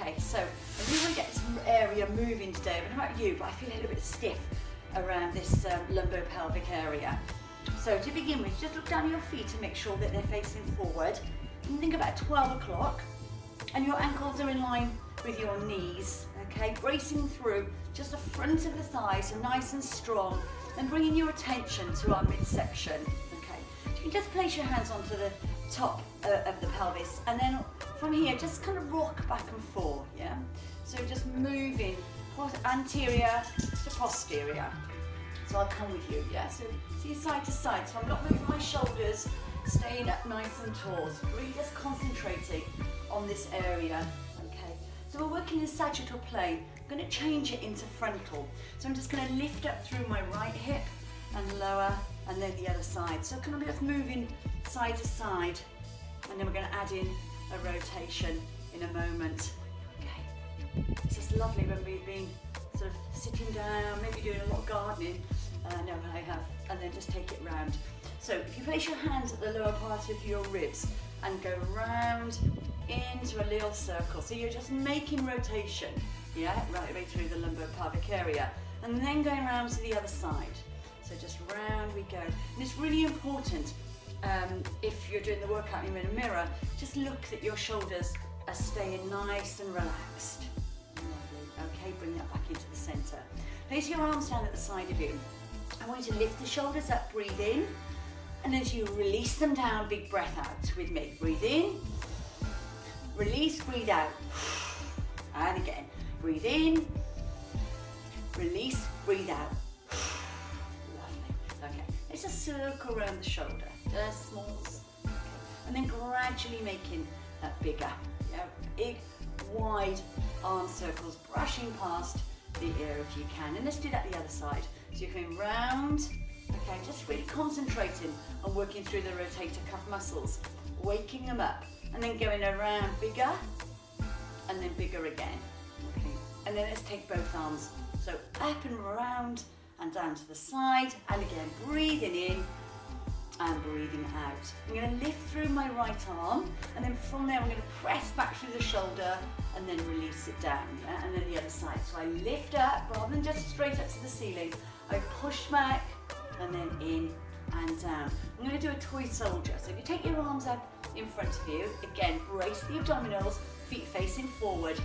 Okay, so I really want to get some area moving today. I don't know about you, but I feel a little bit stiff around this lumbopelvic area. So to begin with, just look down at your feet and make sure that they're facing forward. And think about 12 o'clock and your ankles are in line with your knees, okay? Bracing through just the front of the thighs, so nice and strong, and bringing your attention to our midsection, okay? You can just place your hands onto the top of the pelvis, and then from here, just kind of rock back and forth, yeah? So just moving anterior to posterior. So I'll come with you, yeah? So see side to side, so I'm not moving my shoulders, staying up nice and tall, so really just concentrating on this area, okay? So we're working in sagittal plane. I'm going to change it into frontal. So I'm just going to lift up through my right hip and lower, and then the other side. So kind of just moving side to side, and then we're going to add in a rotation in a moment. Okay, it's just lovely when we've been sort of sitting down, maybe doing a lot of gardening. No, I have, and then just take it round. So if you place your hands at the lower part of your ribs and go round into a little circle, so you're just making rotation, yeah, right way through the lumbopelvic area, and then going around to the other side. So just round we go. And it's really important, if you're doing the workout and you're in a mirror, just look that your shoulders are staying nice and relaxed. Lovely. Okay, bring that back into the center. Place your arms down at the side of you. I want you to lift the shoulders up, breathe in, and as you release them down, big breath out with me. Breathe in, release, breathe out. And again, breathe in, release, breathe out. Lovely. Okay, let's just circle around the shoulder, just small. Okay. And then gradually making that bigger. Yeah, big, wide arm circles, brushing past the ear if you can. And let's do that the other side. So you're coming round, okay, just really concentrating on working through the rotator cuff muscles, waking them up, and then going around bigger, and then bigger again. Okay. And then let's take both arms. So up and around, and down to the side, and again, breathing in, and breathing out. I'm going to lift through my right arm, and then from there I'm going to press back through the shoulder and then release it down, yeah? And then the other side. So I lift up rather than just straight up to the ceiling. I push back and then in and down. I'm going to do a toy soldier. So if you take your arms up in front of you, again, brace the abdominals, feet facing forward,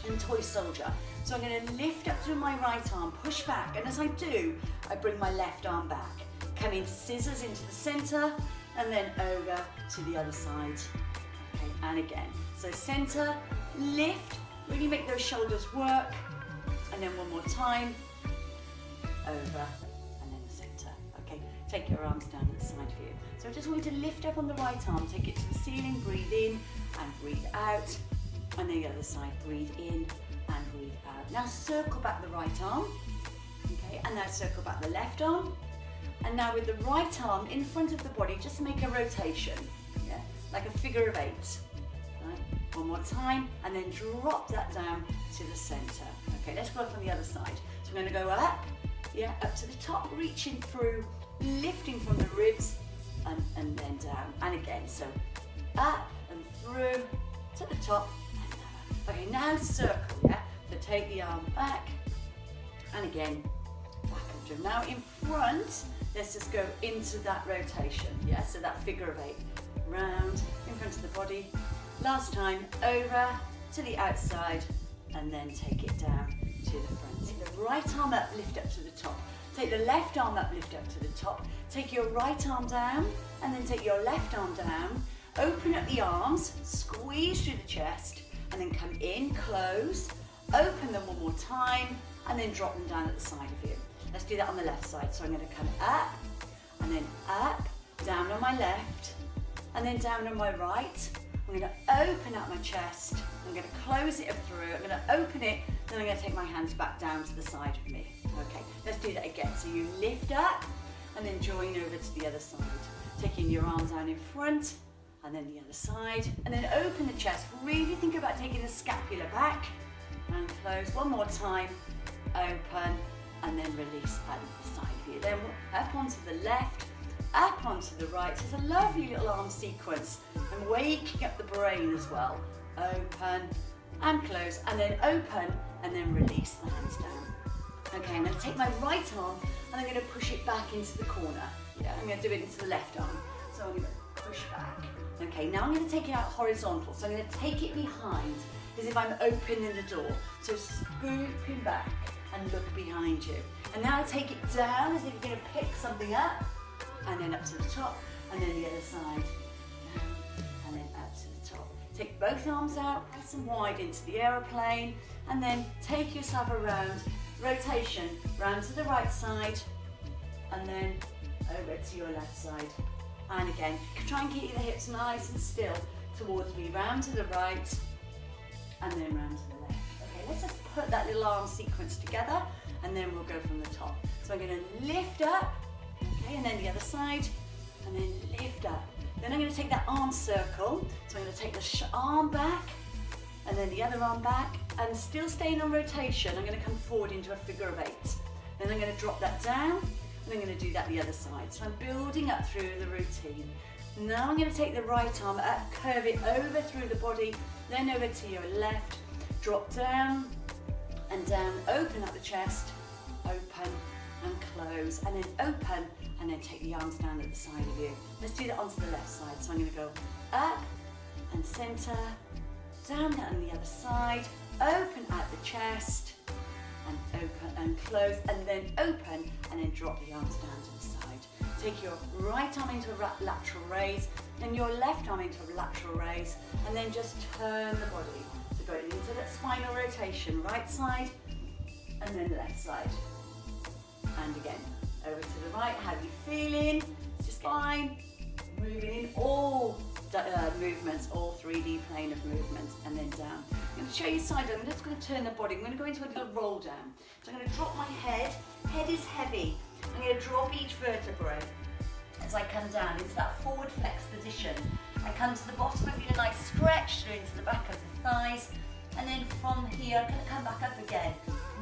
and toy soldier. So I'm going to lift up through my right arm, push back, and as I do, I bring my left arm back. Come into scissors into the center, and then over to the other side. Okay, and again. So center, lift, really make those shoulders work, and then one more time, over, and then the center. Okay, take your arms down at the side of you. So I just want you to lift up on the right arm, take it to the ceiling, breathe in, and breathe out, and then the other side, breathe in, and breathe out. Now circle back the right arm, okay, and now circle back the left arm. And now with the right arm in front of the body, just make a rotation, yeah, like a figure of 8. Right? One more time, and then drop that down to the center. Okay, let's work on the other side. So we're going to go up, yeah, up to the top, reaching through, lifting from the ribs, and then down. And again, so up and through to the top, and down. Okay, now circle, yeah. So take the arm back, and again, back and through. Now in front, let's just go into that rotation, yeah, so that figure of 8. Round, in front of the body. Last time, over to the outside, and then take it down to the front. Take the right arm up, lift up to the top. Take the left arm up, lift up to the top. Take your right arm down, and then take your left arm down. Open up the arms, squeeze through the chest, and then come in, close. Open them one more time, and then drop them down at the side of you. Let's do that on the left side. So I'm going to come up, and then up, down on my left, and then down on my right. I'm going to open up my chest. I'm going to close it up through. I'm going to open it, then I'm going to take my hands back down to the side of me. Okay, let's do that again. So you lift up, and then join over to the other side. Taking your arms down in front, and then the other side, and then open the chest. Really think about taking the scapula back, and close. One more time, open, and then release out the side of you. Then up onto the left, up onto the right. So it's a lovely little arm sequence. And waking up the brain as well. Open, and close, and then open, and then release the hands down. Okay, I'm going to take my right arm and I'm going to push it back into the corner. Yeah, I'm going to do it into the left arm. So I'm going to push back. Okay, now I'm going to take it out horizontal. So I'm going to take it behind as if I'm opening the door. So scooping back and look behind you. And now take it down as if you're going to pick something up, and then up to the top, and then the other side. Down, and then up to the top. Take both arms out, nice and wide into the aeroplane, and then take yourself around, rotation, round to the right side, and then over to your left side. And again, try and keep the hips nice and still towards me, round to the right, and then round to the left. Okay, let's just put that little arm sequence together, and then we'll go from the top. So I'm going to lift up, okay, and then the other side, and then lift up. Then I'm going to take that arm circle, so I'm going to take the arm back, and then the other arm back, and still staying on rotation, I'm going to come forward into a figure of 8. Then I'm going to drop that down, and I'm going to do that the other side. So I'm building up through the routine. Now I'm going to take the right arm up, curve it over through the body, then over to your left, drop down and down, open up the chest, open and close, and then open, and then take the arms down at the side of you. Let's do that onto the left side. So I'm going to go up and center, down on the other side, open at the chest, and open and close, and then open, and then drop the arms down to the side. Take your right arm into a lateral raise, and your left arm into a lateral raise, and then just turn the body. So go into that spinal rotation, right side, and then left side. And again, over to the right. How are you feeling? Just fine. Moving in all movements, all 3D plane of movements, and then down. I'm going to show you side. I'm just going to turn the body. I'm going to go into a little roll down. So I'm going to drop my head. Head is heavy. I'm going to drop each vertebrae as I come down into that forward flex position. I come to the bottom of your nice stretch through into the back of the thighs, and then from here I'm going to come back up again.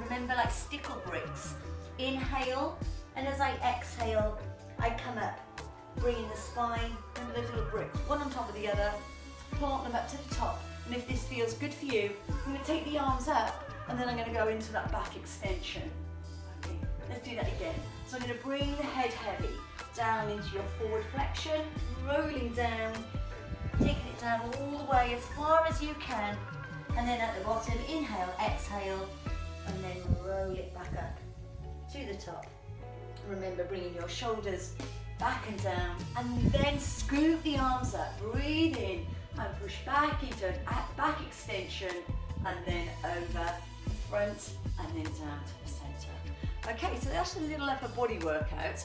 Remember, like stickle bricks. Inhale, and as I exhale, I come up, bringing the spine. Remember those little bricks, one on top of the other. Plant them up to the top. And if this feels good for you, I'm going to take the arms up, and then I'm going to go into that back extension. Okay, let's do that again. So I'm going to bring the head heavy down into your forward flexion, rolling down, taking it down all the way as far as you can, and then at the bottom, inhale, exhale, and then roll it back up to the top. Remember, bringing your shoulders back and down, and then scoop the arms up, breathe in, and push back into an back extension, and then over the front, and then down to the center. Okay, so that's a little upper body workout,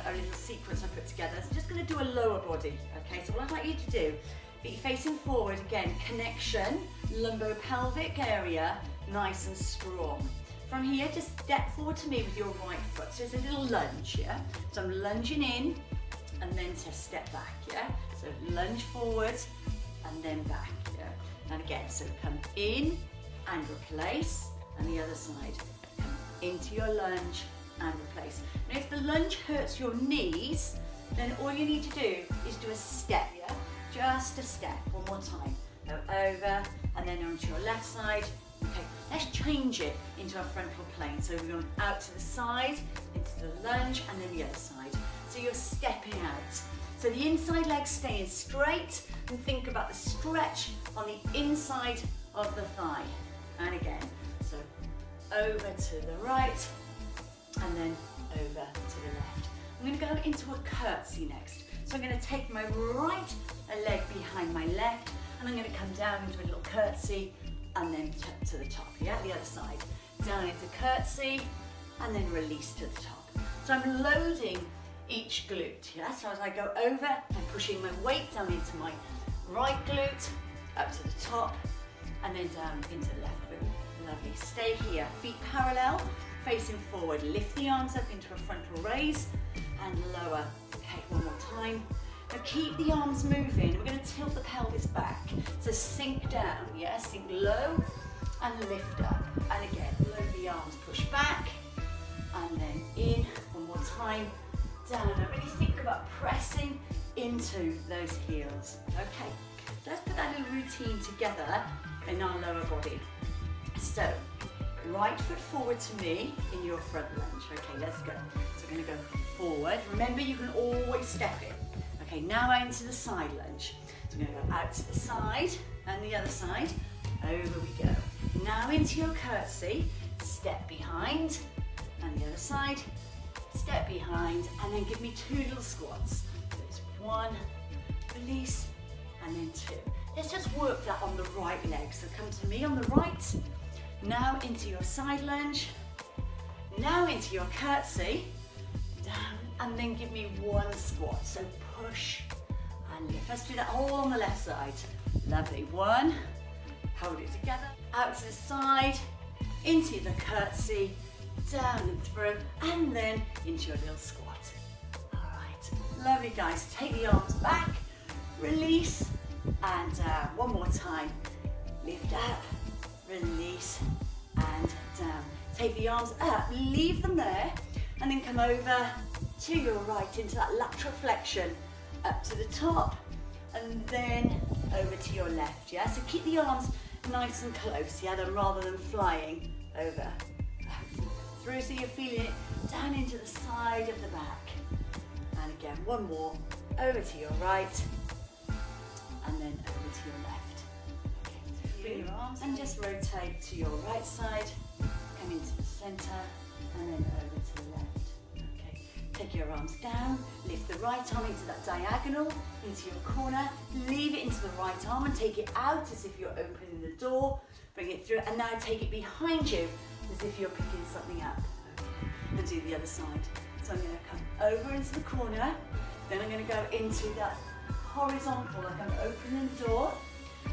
a little sequence I put together. So I'm just going to do a lower body. Okay, so what I'd like you to do, feet facing forward, again, connection, lumbo-pelvic area, nice and strong. From here, just step forward to me with your right foot. So it's a little lunge, yeah? So I'm lunging in, and then to step back, yeah? So lunge forward, and then back, yeah? And again, so come in and replace, and the other side. Come into your lunge and replace. Now if the lunge hurts your knees, then all you need to do is do a step, yeah? Just a step, one more time. Go over, and then onto your left side. Okay, let's change it into a frontal plane. So we're going out to the side, into the lunge, and then the other side. So you're stepping out. So the inside leg's staying straight, and think about the stretch on the inside of the thigh. And again, so over to the right, and then over to the left. I'm going to go into a curtsy next. So I'm going to take my right leg behind my left, and I'm going to come down into a little curtsy, and then to the top, yeah, the other side. Down into curtsy, and then release to the top. So I'm loading each glute, yeah? So as I go over, I'm pushing my weight down into my right glute, up to the top, and then down into the left glute. Lovely, stay here, feet parallel, facing forward. Lift the arms up into a frontal raise, and lower. Okay, one more time. Now keep the arms moving. We're going to tilt the pelvis back. So sink down, yeah? Sink low and lift up. And again, load the arms, push back, and then in. One more time, down. Now really think about pressing into those heels. Okay, let's put that little routine together in our lower body. So, right foot forward to me in your front lunge. Okay, let's go. So we're going to go forward. Remember, you can always step in. Okay, now into the side lunge. So we're going to go out to the side and the other side. Over we go. Now into your curtsy. Step behind and the other side. Step behind and then give me 2 little squats. So it's 1, release, and then 2. Let's just work that on the right leg. So come to me on the right. Now into your side lunge. Now into your curtsy. Down, and then give me 1 squat. So push and lift. Let's do that all on the left side. Lovely. 1. Hold it together. Out to the side. Into the curtsy. Down and through. And then into your little squat. All right. Lovely, guys. Take the arms back. Release. And down. One more time. Lift up. Release. And down. Take the arms up. Leave them there. And then come over to your right into that lateral flexion. Up to the top. And then over to your left. Yeah. So keep the arms nice and close. Yeah. Then rather than flying over. Through, so you're feeling it down into the side of the back. And again, one more. Over to your right. And then over to your left. Okay. Bring your arms and just rotate to your right side. Come into the center. And then over to the left. Okay. Take your arms down. Lift the right arm into that diagonal. Into your corner. Leave it into the right arm and take it out as if you're opening the door. Bring it through. And now take it behind you, as if you're picking something up. Okay. And do the other side. So I'm going to come over into the corner, then I'm going to go into that horizontal, like I'm opening the door,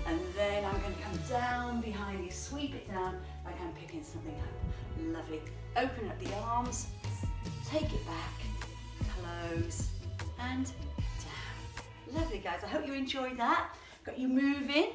and then I'm going to come down behind you, sweep it down like I'm picking something up. Lovely. Open up the arms, take it back, close, and down. Lovely, guys. I hope you enjoyed that. Got you moving.